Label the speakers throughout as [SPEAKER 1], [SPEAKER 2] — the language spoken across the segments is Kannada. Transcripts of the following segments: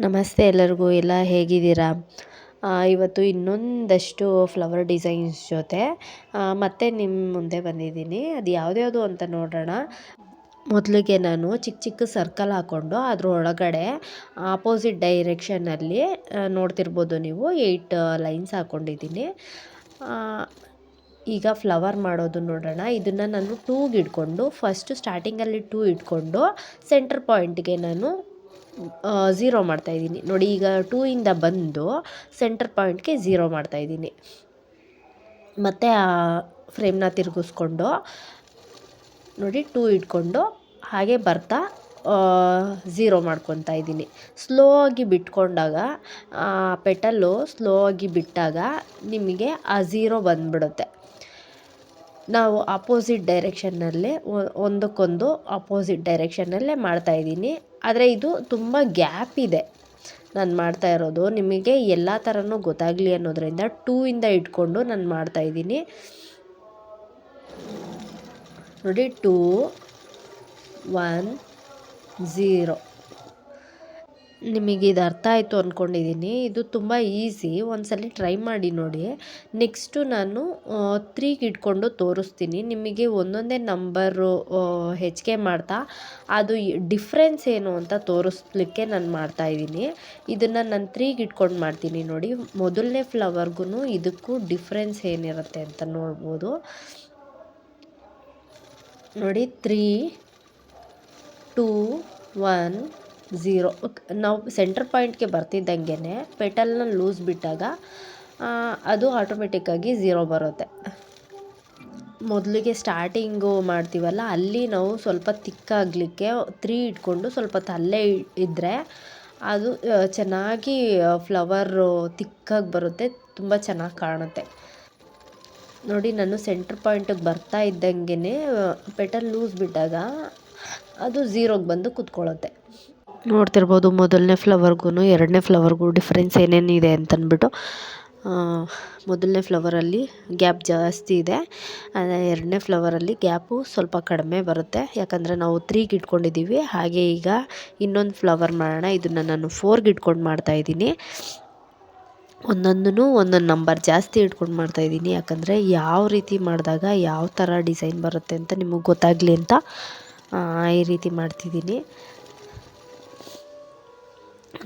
[SPEAKER 1] ನಮಸ್ತೆ ಎಲ್ಲರಿಗೂ, ಎಲ್ಲ ಹೇಗಿದ್ದೀರಾ? ಇವತ್ತು ಇನ್ನೊಂದಷ್ಟು ಫ್ಲವರ್ ಡಿಸೈನ್ಸ್ ಜೊತೆ ಮತ್ತೆ ನಿಮ್ಮ ಮುಂದೆ ಬಂದಿದ್ದೀನಿ. ಅದು ಯಾವ್ದ್ಯಾವುದು ಅಂತ ನೋಡೋಣ. ಮೊದಲಿಗೆ ನಾನು ಚಿಕ್ಕ ಚಿಕ್ಕ ಸರ್ಕಲ್ ಹಾಕ್ಕೊಂಡು ಅದ್ರ ಒಳಗಡೆ ಆಪೋಸಿಟ್ ಡೈರೆಕ್ಷನಲ್ಲಿ ನೋಡ್ತಿರ್ಬೋದು ನೀವು 8 ಲೈನ್ಸ್ ಹಾಕ್ಕೊಂಡಿದ್ದೀನಿ. ಈಗ ಫ್ಲವರ್ ಮಾಡೋದು ನೋಡೋಣ. ಇದನ್ನು ನಾನು 2ಗೆ ಇಟ್ಕೊಂಡು ಫಸ್ಟು ಸ್ಟಾರ್ಟಿಂಗಲ್ಲಿ 2 ಇಟ್ಕೊಂಡು ಸೆಂಟರ್ ಪಾಯಿಂಟ್ಗೆ ನಾನು 0 ಮಾಡ್ತಾಯಿದ್ದೀನಿ ನೋಡಿ. ಈಗ 2ಇಂದ ಬಂದು ಸೆಂಟರ್ ಪಾಯಿಂಟ್ಗೆ 0 ಮಾಡ್ತಾಯಿದ್ದೀನಿ. ಮತ್ತು ಆ ಫ್ರೇಮ್ನ ತಿರುಗಿಸ್ಕೊಂಡು ನೋಡಿ 2 ಇಟ್ಕೊಂಡು ಹಾಗೆ ಬರ್ತಾ 0 ಮಾಡ್ಕೊತಾ ಇದ್ದೀನಿ. ಸ್ಲೋ ಆಗಿ ಬಿಟ್ಕೊಂಡಾಗ ಪೆಟಲ್ಲು ಸ್ಲೋ ಆಗಿ ಬಿಟ್ಟಾಗ ನಿಮಗೆ ಆ 0 ಬಂದ್ಬಿಡುತ್ತೆ. ನಾವು ಆಪೋಸಿಟ್ ಡೈರೆಕ್ಷನ್ನಲ್ಲೇ ಒಂದಕ್ಕೊಂದು ಆಪೋಸಿಟ್ ಡೈರೆಕ್ಷನ್ನಲ್ಲೇ ಮಾಡ್ತಾಯಿದ್ದೀನಿ. ಆದರೆ ಇದು ತುಂಬ ಗ್ಯಾಪ್ ಇದೆ ನಾನು ಮಾಡ್ತಾ ಇರೋದು. ನಿಮಗೆ ಎಲ್ಲ ಥರನೂ ಗೊತ್ತಾಗಲಿ ಅನ್ನೋದರಿಂದ 2ಇಂದ ಇಟ್ಕೊಂಡು ನಾನು ಮಾಡ್ತಾಯಿದ್ದೀನಿ ನೋಡಿ. 2 1 0. ನಿಮಗೆ ಇದು ಅರ್ಥ ಆಯಿತು ಅಂದ್ಕೊಂಡಿದ್ದೀನಿ. ಇದು ತುಂಬ ಈಸಿ, ಒಂದ್ಸಲ ಟ್ರೈ ಮಾಡಿ ನೋಡಿ. ನೆಕ್ಸ್ಟು ನಾನು 3ಗೆ ಇಟ್ಕೊಂಡು ತೋರಿಸ್ತೀನಿ ನಿಮಗೆ. ಒಂದೊಂದೇ ನಂಬರು ಹೆಚ್ಚಿಗೆ ಮಾಡ್ತಾ ಅದು ಡಿಫ್ರೆನ್ಸ್ ಏನು ಅಂತ ತೋರಿಸ್ಲಿಕ್ಕೆ ನಾನು ಮಾಡ್ತಾಯಿದ್ದೀನಿ. ಇದನ್ನು ನಾನು 3ಗೆ ಇಟ್ಕೊಂಡು ಮಾಡ್ತೀನಿ ನೋಡಿ. ಮೊದಲನೇ ಫ್ಲವರ್ಗೂ ಇದಕ್ಕೂ ಡಿಫ್ರೆನ್ಸ್ ಏನಿರುತ್ತೆ ಅಂತ ನೋಡ್ಬೋದು ನೋಡಿ. 3 2 1 0. ನಾವು ಸೆಂಟರ್ ಪಾಯಿಂಟ್ಗೆ ಬರ್ತಿದ್ದಂಗೆ ಪೆಟಲ್ನ ಲೂಸ್ ಬಿಟ್ಟಾಗ ಅದು ಆಟೋಮೆಟಿಕ್ಕಾಗಿ 0 ಬರುತ್ತೆ. ಮೊದಲಿಗೆ ಸ್ಟಾರ್ಟಿಂಗು ಮಾಡ್ತೀವಲ್ಲ, ಅಲ್ಲಿ ನಾವು ಸ್ವಲ್ಪ ತಿಕ್ಕಾಗಲಿಕ್ಕೆ 3 ಇಟ್ಕೊಂಡು ಸ್ವಲ್ಪ ತಲ್ಲೇ ಇದ್ದರೆ ಅದು ಚೆನ್ನಾಗಿ ಫ್ಲವರು ತಿಕ್ಕಾಗಿ ಬರುತ್ತೆ, ತುಂಬ ಚೆನ್ನಾಗಿ ಕಾಣುತ್ತೆ ನೋಡಿ. ನಾನು ಸೆಂಟರ್ ಪಾಯಿಂಟಿಗೆ ಬರ್ತಾ ಇದ್ದಂಗೆ ಪೆಟಲ್ ಲೂಸ್ ಬಿಟ್ಟಾಗ ಅದು 0ಗೆ ಬಂದು ಕೂತ್ಕೊಳ್ಳುತ್ತೆ. ನೋಡ್ತಿರ್ಬೋದು ಮೊದಲನೇ ಫ್ಲವರ್ಗೂ ಎರಡನೇ ಫ್ಲವರ್ಗೂ ಡಿಫ್ರೆನ್ಸ್ ಏನೇನಿದೆ ಅಂತಂದ್ಬಿಟ್ಟು. ಮೊದಲನೇ ಫ್ಲವರಲ್ಲಿ ಗ್ಯಾಪ್ ಜಾಸ್ತಿ ಇದೆ, ಎರಡನೇ ಫ್ಲವರಲ್ಲಿ ಗ್ಯಾಪು ಸ್ವಲ್ಪ ಕಡಿಮೆ ಬರುತ್ತೆ, ಯಾಕಂದರೆ ನಾವು 3ಗೆ ಇಟ್ಕೊಂಡಿದ್ದೀವಿ. ಹಾಗೆ ಈಗ ಇನ್ನೊಂದು ಫ್ಲವರ್ ಮಾಡೋಣ. ಇದನ್ನು ನಾನು 4ಗೆ ಇಟ್ಕೊಂಡು ಮಾಡ್ತಾಯಿದ್ದೀನಿ. ಒಂದೊಂದೂ ಒಂದೊಂದು ನಂಬರ್ ಜಾಸ್ತಿ ಇಟ್ಕೊಂಡು ಮಾಡ್ತಾಯಿದ್ದೀನಿ, ಯಾಕಂದರೆ ಯಾವ ರೀತಿ ಮಾಡಿದಾಗ ಯಾವ ಥರ ಡಿಸೈನ್ ಬರುತ್ತೆ ಅಂತ ನಿಮಗೆ ಗೊತ್ತಾಗಲಿ ಅಂತ ಈ ರೀತಿ ಮಾಡ್ತಿದ್ದೀನಿ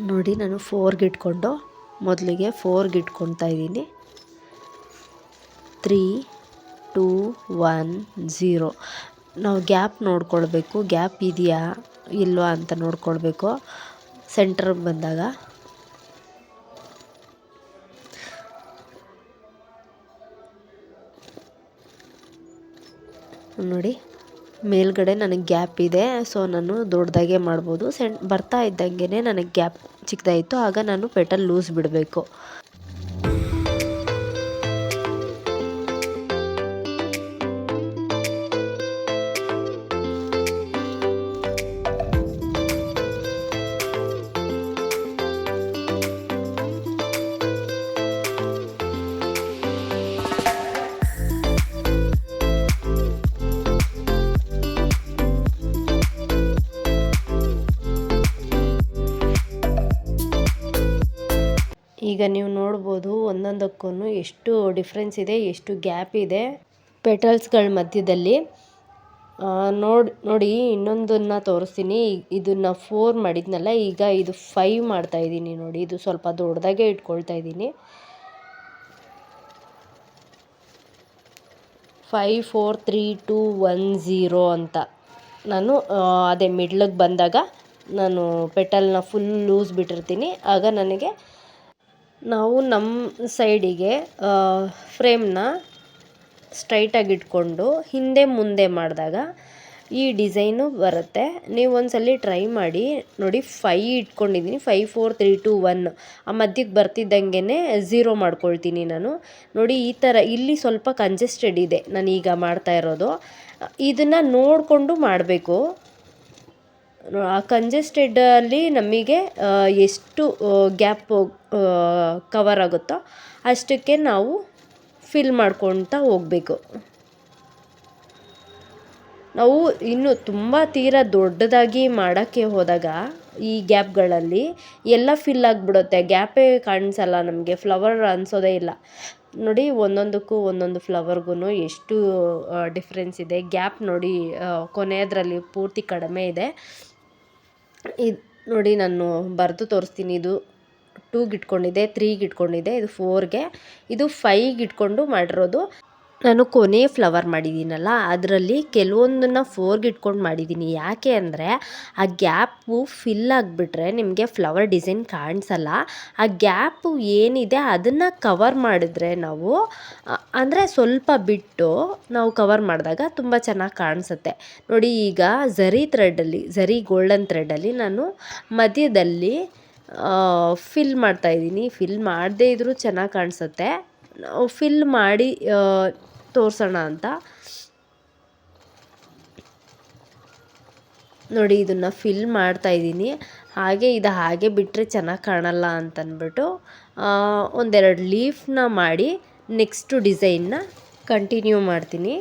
[SPEAKER 1] ನೋಡಿ. ನಾನು 4ಗೆ ಇಟ್ಕೊಂಡು ಮೊದಲಿಗೆ 4ಗೆ ಇಟ್ಕೊತಾ ಇದ್ದೀನಿ. 3 2 1 0. ನಾವು ಗ್ಯಾಪ್ ನೋಡ್ಕೊಳ್ಬೇಕು, ಗ್ಯಾಪ್ ಇದೆಯಾ ಇಲ್ವಾ ಅಂತ ನೋಡ್ಕೊಳ್ಬೇಕು. ಸೆಂಟ್ರಿಗೆ ಬಂದಾಗ ನೋಡಿ, ಮೇಲ್ಗಡೆ ನನಗೆ ಗ್ಯಾಪ್ ಇದೆ, ಸೊ ನಾನು ದೊಡ್ಡದಾಗೆ ಮಾಡ್ಬೋದು. ಬರ್ತಾ ಇದ್ದಂಗೆ ನನಗೆ ಗ್ಯಾಪ್ ಚಿಕ್ಕದಾಯಿತು, ಆಗ ನಾನು ಪೆಟಲ್ ಲೂಸ್ ಬಿಡಬೇಕು. ಈಗ ನೀವು ನೋಡ್ಬೋದು ಒಂದೊಂದಕ್ಕೂ ಎಷ್ಟು ಡಿಫ್ರೆನ್ಸ್ ಇದೆ, ಎಷ್ಟು ಗ್ಯಾಪ್ ಇದೆ ಪೆಟಲ್ಸ್ಗಳ ಮಧ್ಯದಲ್ಲಿ. ನೋಡಿ ಇನ್ನೊಂದನ್ನು ತೋರಿಸ್ತೀನಿ. ಇದನ್ನು 4 ಮಾಡಿದ್ನಲ್ಲ, ಈಗ ಇದು 5 ಮಾಡ್ತಾಯಿದ್ದೀನಿ ನೋಡಿ. ಇದು ಸ್ವಲ್ಪ ದೊಡ್ಡದಾಗೆ ಇಟ್ಕೊಳ್ತಾ ಇದ್ದೀನಿ. 5 4 3 2 1 0 ಅಂತ ನಾನು ಅದೇ ಮಿಡ್ಲಿಗೆ ಬಂದಾಗ ನಾನು ಪೆಟಲ್ನ ಫುಲ್ ಲೂಸ್ ಬಿಟ್ಟಿರ್ತೀನಿ. ಆಗ ನನಗೆ ನಾವು ನಮ್ಮ ಸೈಡಿಗೆ ಫ್ರೇಮ್ನ ಸ್ಟ್ರೈಟಾಗಿ ಇಟ್ಕೊಂಡು ಹಿಂದೆ ಮುಂದೆ ಮಾಡಿದಾಗ ಈ ಡಿಸೈನು ಬರುತ್ತೆ. ನೀವು ಒಂದ್ಸಲ ಟ್ರೈ ಮಾಡಿ ನೋಡಿ. 5 ಇಟ್ಕೊಂಡಿದ್ದೀನಿ. 5 4 3 2 1 ಆ ಮಧ್ಯಕ್ಕೆ ಬರ್ತಿದ್ದಂಗೆ 0 ಮಾಡ್ಕೊಳ್ತೀನಿ ನಾನು ನೋಡಿ. ಈ ಥರ ಇಲ್ಲಿ ಸ್ವಲ್ಪ ಕಂಜೆಸ್ಟೆಡ್ ಇದೆ ನಾನು ಈಗ ಮಾಡ್ತಾ ಇರೋದು. ಇದನ್ನು ನೋಡಿಕೊಂಡು ಮಾಡಬೇಕು. ಆ ಕಂಜೆಸ್ಟೆಡಲ್ಲಿ ನಮಗೆ ಎಷ್ಟು ಗ್ಯಾಪ್ ಕವರ್ ಆಗುತ್ತೋ ಅಷ್ಟಕ್ಕೆ ನಾವು ಫಿಲ್ ಮಾಡ್ಕೊಳ್ತಾ ಹೋಗಬೇಕು. ನಾವು ಇನ್ನು ತುಂಬ ತೀರಾ ದೊಡ್ಡದಾಗಿ ಮಾಡೋಕ್ಕೆ ಹೋದಾಗ ಈ ಗ್ಯಾಪ್ಗಳಲ್ಲಿ ಎಲ್ಲ ಫಿಲ್ ಆಗಿಬಿಡುತ್ತೆ, ಗ್ಯಾಪೇ ಕಾಣಿಸಲ್ಲ ನಮಗೆ, ಫ್ಲವರ್ ಅನಿಸೋದೇ ಇಲ್ಲ. ನೋಡಿ ಒಂದೊಂದಕ್ಕೂ ಒಂದೊಂದು ಫ್ಲವರ್ಗೂ ಎಷ್ಟು ಡಿಫ್ರೆನ್ಸ್ ಇದೆ. ಗ್ಯಾಪ್ ನೋಡಿ ಕೊನೆಯದರಲ್ಲಿ ಪೂರ್ತಿ ಕಡಿಮೆ ಇದೆ. ಇದು ನೋಡಿ ನಾನು ಬರೆದು ತೋರಿಸ್ತೀನಿ. ಇದು 2ಗೆ ಇಟ್ಕೊಂಡಿದ್ದೆ, 3ಗೆ ಇಟ್ಕೊಂಡಿದ್ದೆ, ಇದು 4ಗೆ, ಇದು 5ಗೆ ಇಟ್ಕೊಂಡು ಮಾಡಿರೋದು. ನಾನು ಕೊನೆ ಫ್ಲವರ್ ಮಾಡಿದ್ದೀನಲ್ಲ ಅದರಲ್ಲಿ ಕೆಲವೊಂದನ್ನು 4ಗೆ ಇಟ್ಕೊಂಡು ಮಾಡಿದ್ದೀನಿ. ಯಾಕೆ ಅಂದರೆ ಆ ಗ್ಯಾಪು ಫಿಲ್ ಆಗಿಬಿಟ್ರೆ ನಿಮಗೆ ಫ್ಲವರ್ ಡಿಸೈನ್ ಕಾಣಿಸಲ್ಲ. ಆ ಗ್ಯಾಪು ಏನಿದೆ ಅದನ್ನು ಕವರ್ ಮಾಡಿದ್ರೆ ನಾವು, ಅಂದರೆ ಸ್ವಲ್ಪ ಬಿಟ್ಟು ನಾವು ಕವರ್ ಮಾಡಿದಾಗ ತುಂಬ ಚೆನ್ನಾಗಿ ಕಾಣಿಸುತ್ತೆ. ನೋಡಿ ಈಗ ಝರಿ ಗೋಲ್ಡನ್ ಥ್ರೆಡ್ಡಲ್ಲಿ ನಾನು ಮಧ್ಯದಲ್ಲಿ ಫಿಲ್ ಮಾಡ್ತಾಯಿದ್ದೀನಿ. ಫಿಲ್ ಮಾಡದೇ ಇದ್ದರೂ ಚೆನ್ನಾಗಿ ಕಾಣಿಸುತ್ತೆ. ಫಿಲ್ ಮಾಡಿ ತೋರಿಸೋಣ ಅಂತ ನೋಡಿ ಇದನ್ನು ಫಿಲ್ ಮಾಡ್ತಾಯಿದ್ದೀನಿ. ಇದು ಹಾಗೆ ಬಿಟ್ಟರೆ ಚೆನ್ನಾಗಿ ಕಾಣಲ್ಲ ಅಂತಂದ್ಬಿಟ್ಟು ಒಂದೆರಡು ಲೀಫ್ನ ಮಾಡಿ ನೆಕ್ಸ್ಟು ಡಿಸೈನ್ನ ಕಂಟಿನ್ಯೂ ಮಾಡ್ತೀನಿ.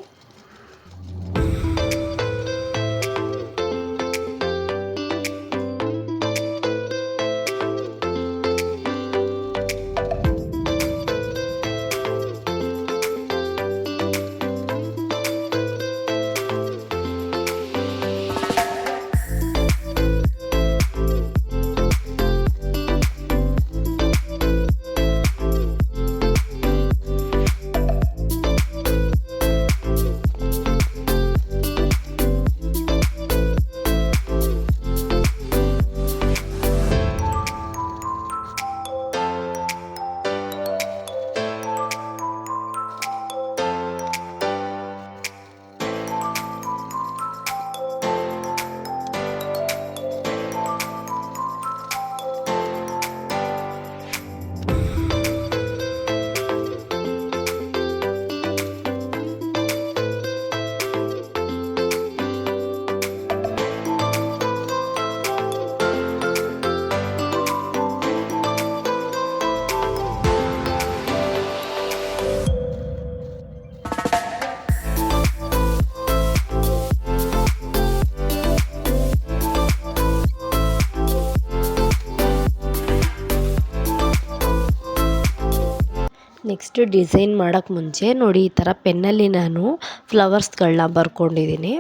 [SPEAKER 1] ನೆಕ್ಸ್ಟ್ ಡಿಸೈನ್ ಮಾಡೋಕ್ಕೆ ಮುಂಚೆ ನೋಡಿ ಈ ಥರ ಪೆನ್ನಲ್ಲಿ ನಾನು ಫ್ಲವರ್ಸ್ಗಳನ್ನ ಬರ್ಕೊಂಡಿದ್ದೀನಿ.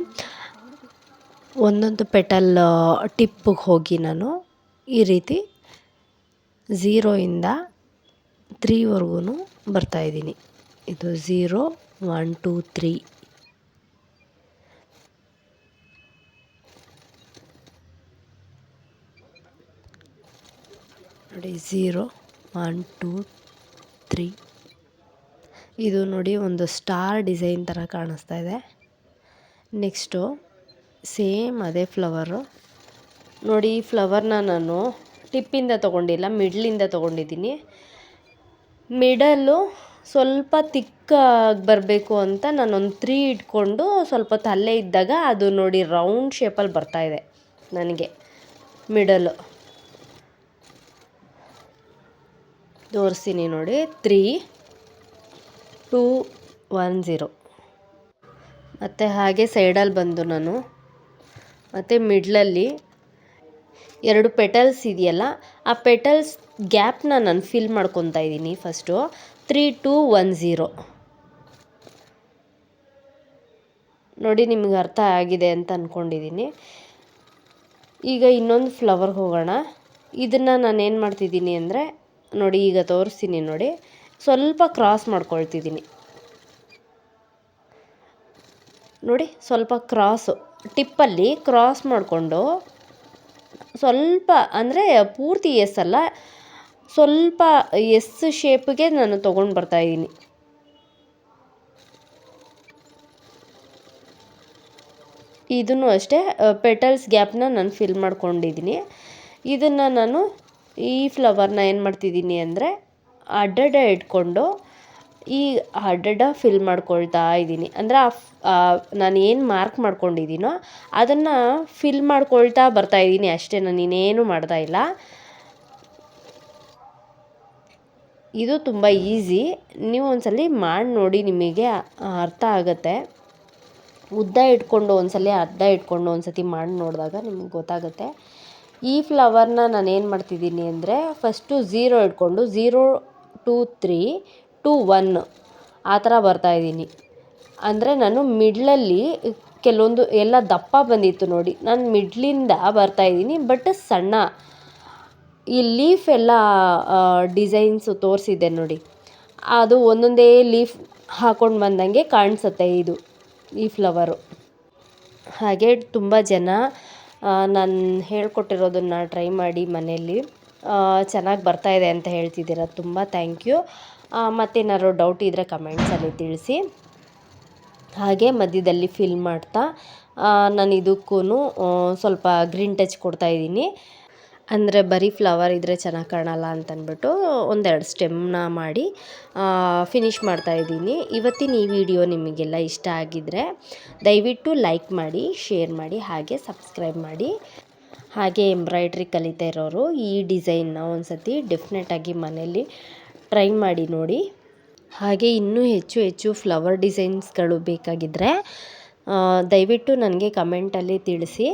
[SPEAKER 1] ಒಂದೊಂದು ಪೆಟಲ್ ಟಿಪ್ಪಿಗೆ ಹೋಗಿ ನಾನು ಈ ರೀತಿ 0ಇಂದ 3ವರೆಗೂ ಬರ್ತಾಯಿದ್ದೀನಿ. ಇದು 0, 1, 2, 3. ನೋಡಿ 0, 1, 2, 3. ಇದು ನೋಡಿ ಒಂದು ಸ್ಟಾರ್ ಡಿಸೈನ್ ಥರ ಕಾಣಿಸ್ತಾ ಇದೆ. ನೆಕ್ಸ್ಟು ಸೇಮ್ ಅದೇ ಫ್ಲವರು ನೋಡಿ. ಈ ಫ್ಲವರ್ನ ನಾನು ಟಿಪ್ಪಿಂದ ತೊಗೊಂಡಿಲ್ಲ, ಮಿಡ್ಲಿಂದ ತೊಗೊಂಡಿದ್ದೀನಿ. ಮಿಡಲ್ಲು ಸ್ವಲ್ಪ ತಿಕ್ಕಾಗಿ ಬರಬೇಕು ಅಂತ ನಾನೊಂದು 3 ಇಟ್ಕೊಂಡು ಸ್ವಲ್ಪ ತಲೆ ಇದ್ದಾಗ ಅದು ನೋಡಿ ರೌಂಡ್ ಶೇಪಲ್ಲಿ ಬರ್ತಾಯಿದೆ ನನಗೆ ಮಿಡಲ್ಲು. ತೋರಿಸ್ತೀನಿ ನೋಡಿ. 3, 2, 1, 0. ಮತ್ತು ಹಾಗೆ ಸೈಡಲ್ಲಿ ಬಂದು ನಾನು ಮತ್ತು ಮಿಡ್ಲಲ್ಲಿ 2 ಪೆಟಲ್ಸ್ ಇದೆಯಲ್ಲ ಆ ಪೆಟಲ್ಸ್ ಗ್ಯಾಪ್ನ ನಾನು ಫಿಲ್ ಮಾಡ್ಕೊತಾ ಇದ್ದೀನಿ ಫಸ್ಟು. 3, 2, 1, 0 ನೋಡಿ. ನಿಮ್ಗೆ ಅರ್ಥ ಆಗಿದೆ ಅಂತ ಅಂದ್ಕೊಂಡಿದ್ದೀನಿ. ಈಗ ಇನ್ನೊಂದು ಫ್ಲವರ್ಗೆ ಹೋಗೋಣ. ಇದನ್ನು ನಾನು ಏನು ಮಾಡ್ತಿದ್ದೀನಿ ಅಂದರೆ ನೋಡಿ, ಈಗ ತೋರಿಸ್ತೀನಿ ನೋಡಿ. ಸ್ವಲ್ಪ ಕ್ರಾಸ್ ಮಾಡ್ಕೊಳ್ತಿದ್ದೀನಿ ನೋಡಿ. ಸ್ವಲ್ಪ ಕ್ರಾಸು ಟಿಪ್ಪಲ್ಲಿ ಕ್ರಾಸ್ ಮಾಡಿಕೊಂಡು ಸ್ವಲ್ಪ, ಅಂದರೆ ಪೂರ್ತಿ ಎಸ್ ಅಲ್ಲ, ಸ್ವಲ್ಪ ಎಸ್ ಶೇಪ್ಗೆ ನಾನು ತೊಗೊಂಡು ಬರ್ತಾಯಿದ್ದೀನಿ. ಇದನ್ನು ಅಷ್ಟೇ ಪೆಟಲ್ಸ್ ಗ್ಯಾಪ್ನ ನಾನು ಫಿಲ್ ಮಾಡ್ಕೊಂಡಿದ್ದೀನಿ. ಇದನ್ನು ನಾನು ಈ ಫ್ಲವರ್ನ ಏನು ಮಾಡ್ತಿದ್ದೀನಿ ಅಂದರೆ ಅಡ್ಡಡ್ಡ ಇಟ್ಕೊಂಡು ಈ ಅಡ್ಡಡ್ಡ ಫಿಲ್ ಮಾಡ್ಕೊಳ್ತಾ ಇದ್ದೀನಿ. ಅಂದರೆ ನಾನು ಏನು ಮಾರ್ಕ್ ಮಾಡ್ಕೊಂಡಿದ್ದೀನೋ ಅದನ್ನು ಫಿಲ್ ಮಾಡ್ಕೊಳ್ತಾ ಬರ್ತಾಯಿದ್ದೀನಿ ಅಷ್ಟೇ, ನಾನು ಇನ್ನೇನು ಮಾಡ್ತಾ ಇಲ್ಲ. ಇದು ತುಂಬ ಈಸಿ, ನೀವು ಒಂದ್ಸಲ ಮಾಡಿ ನೋಡಿ, ನಿಮಗೆ ಅರ್ಥ ಆಗುತ್ತೆ. ಉದ್ದ ಇಟ್ಕೊಂಡು ಒಂದ್ಸಲ ಅರ್ಧ ಇಟ್ಕೊಂಡು ಒಂದ್ಸತಿ ಮಾಡಿ ನೋಡಿದಾಗ ನಿಮಗೆ ಗೊತ್ತಾಗುತ್ತೆ. ಈ ಫ್ಲವರ್ನ ನಾನು ಏನು ಮಾಡ್ತಿದ್ದೀನಿ ಅಂದರೆ ಫಸ್ಟು 0 ಇಟ್ಕೊಂಡು 0 2 3 2 1 ಆ ಥರ ಬರ್ತಾಯಿದ್ದೀನಿ. ಅಂದರೆ ನಾನು ಮಿಡ್ಲಲ್ಲಿ ಕೆಲವೊಂದು ಎಲ್ಲ ದಪ್ಪ ಬಂದಿತ್ತು ನೋಡಿ, ನಾನು ಮಿಡ್ಲಿಂದ ಬರ್ತಾಯಿದ್ದೀನಿ. ಬಟ್ ಸಣ್ಣ ಈ ಲೀಫ್ ಎಲ್ಲ ಡಿಸೈನ್ಸು ತೋರಿಸಿದ್ದೆ ನೋಡಿ, ಅದು ಒಂದೊಂದೇ ಲೀಫ್ ಹಾಕ್ಕೊಂಡು ಬಂದಂಗೆ ಕಾಣಿಸುತ್ತೆ ಈ ಫ್ಲವರು. ಹಾಗೆ ತುಂಬ ಜನ ನಾನು ಹೇಳ್ಕೊಟ್ಟಿರೋದನ್ನು ಟ್ರೈ ಮಾಡಿ ಮನೆಯಲ್ಲಿ ಚೆನ್ನಾಗಿ ಬರ್ತಾಯಿದೆ ಅಂತ ಹೇಳ್ತಿದ್ದೀರ. ತುಂಬ ಥ್ಯಾಂಕ್ ಯು. ಮತ್ತೇನಾದ್ರು ಡೌಟ್ ಇದ್ದರೆ ಕಮೆಂಟ್ಸಲ್ಲಿ ತಿಳಿಸಿ. ಹಾಗೆ ಮಧ್ಯದಲ್ಲಿ ಫಿಲ್ ಮಾಡ್ತಾ ನಾನು ಇದಕ್ಕೂ ಸ್ವಲ್ಪ ಗ್ರೀನ್ ಟಚ್ ಕೊಡ್ತಾಯಿದ್ದೀನಿ. ಅಂದರೆ ಬರೀ ಫ್ಲವರ್ ಇದ್ದರೆ ಚೆನ್ನಾಗಿ ಕಾಣಲ್ಲ ಅಂತಂದ್ಬಿಟ್ಟು ಒಂದೆರಡು ಸ್ಟೆಮ್ನ ಮಾಡಿ ಫಿನಿಷ್ ಮಾಡ್ತಾಯಿದ್ದೀನಿ. ಇವತ್ತಿನ ಈ ವಿಡಿಯೋ ನಿಮಗೆಲ್ಲ ಇಷ್ಟ ಆಗಿದ್ದರೆ ದಯವಿಟ್ಟು ಲೈಕ್ ಮಾಡಿ, ಶೇರ್ ಮಾಡಿ, ಹಾಗೆ ಸಬ್ಸ್ಕ್ರೈಬ್ ಮಾಡಿ. ಹಾಗೆ ಎಂಬ್ರಾಯ್ಡ್ರಿ ಕಲಿತಾ ಇರೋರು ಈ ಡಿಸೈನ್ನ ಒಂದು ಸತಿ ಡೆಫಿನೆಟಾಗಿ ಮನೆಯಲ್ಲಿ ಟ್ರೈ ಮಾಡಿ ನೋಡಿ. ಹಾಗೆ ಇನ್ನೂ ಹೆಚ್ಚು ಹೆಚ್ಚು ಫ್ಲವರ್ ಡಿಸೈನ್ಸ್ಗಳು ಬೇಕಾಗಿದ್ದರೆ ದಯವಿಟ್ಟು ನನಗೆ ಕಮೆಂಟಲ್ಲಿ ತಿಳಿಸಿ.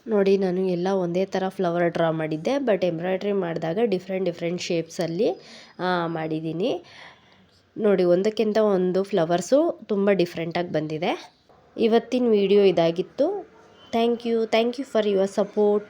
[SPEAKER 1] ನೋಡಿ, ನಾನು ಎಲ್ಲ ಒಂದೇ ಥರ ಫ್ಲವರ್ ಡ್ರಾ ಮಾಡಿದ್ದೆ, ಬಟ್ ಎಂಬ್ರಾಯ್ಡ್ರಿ ಮಾಡಿದಾಗ ಡಿಫ್ರೆಂಟ್ ಶೇಪ್ಸಲ್ಲಿ ಮಾಡಿದ್ದೀನಿ. ನೋಡಿ, ಒಂದಕ್ಕಿಂತ ಒಂದು ಫ್ಲವರ್ಸು ತುಂಬ ಡಿಫ್ರೆಂಟಾಗಿ ಬಂದಿದೆ. ಇವತ್ತಿನ ವಿಡಿಯೋ ಇದಾಗಿತ್ತು. Thank you for your support.